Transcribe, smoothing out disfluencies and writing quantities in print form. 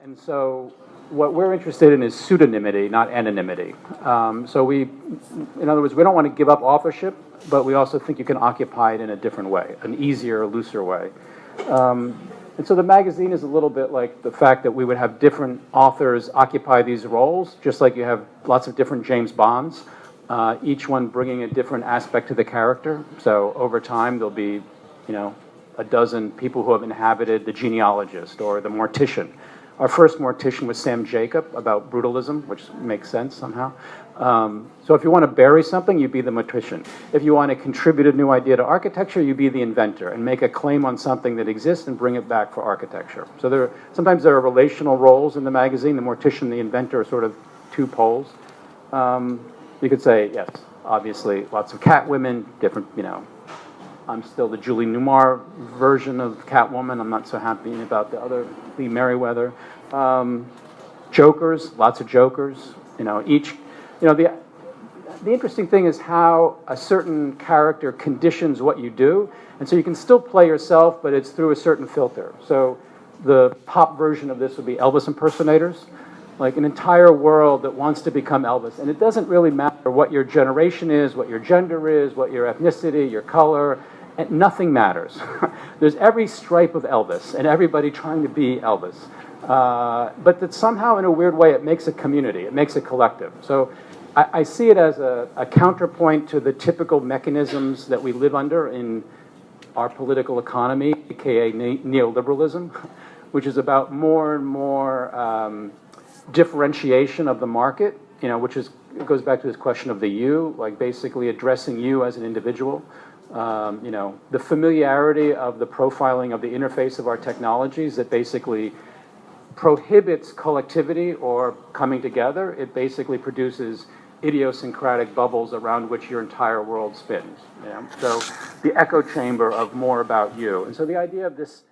And so what we're interested in is pseudonymity, not anonymity. In other words, we don't want to give up authorship, but we also think you can occupy it in a different way, an easier, looser way. And so the magazine is a little bit like the fact that we would have different authors occupy these roles, just like you have lots of different James Bonds, each one bringing a different aspect to the character. So over time, there'll be, a dozen people who have inhabited the genealogist or the mortician. Our first mortician was Sam Jacob about brutalism, which makes sense somehow. So if you want to bury something, you be the mortician. If you want to contribute a new idea to architecture, you be the inventor and make a claim on something that exists and bring it back for architecture. So sometimes there are relational roles in the magazine. The mortician, the inventor are sort of two poles. You could say, yes, obviously, lots of cat women, different, I'm still the Julie Newmar version of Catwoman. I'm not so happy about the other Lee Merriweather. Jokers, lots of jokers. The interesting thing is how a certain character conditions what you do, and so you can still play yourself, but it's through a certain filter. So the pop version of this would be Elvis impersonators, like an entire world that wants to become Elvis, and it doesn't really matter what your generation is, what your gender is, what your ethnicity, your color. And nothing matters. There's every stripe of Elvis and everybody trying to be Elvis. But that somehow, in a weird way, it makes a community. It makes a collective. So I see it as a counterpoint to the typical mechanisms that we live under in our political economy, aka neoliberalism, which is about more and more differentiation of the market, it goes back to this question of the you, like basically addressing you as an individual. The familiarity of the profiling of the interface of our technologies that basically prohibits collectivity or coming together. It basically produces idiosyncratic bubbles around which your entire world spins. So the echo chamber of more about you. And so the idea of this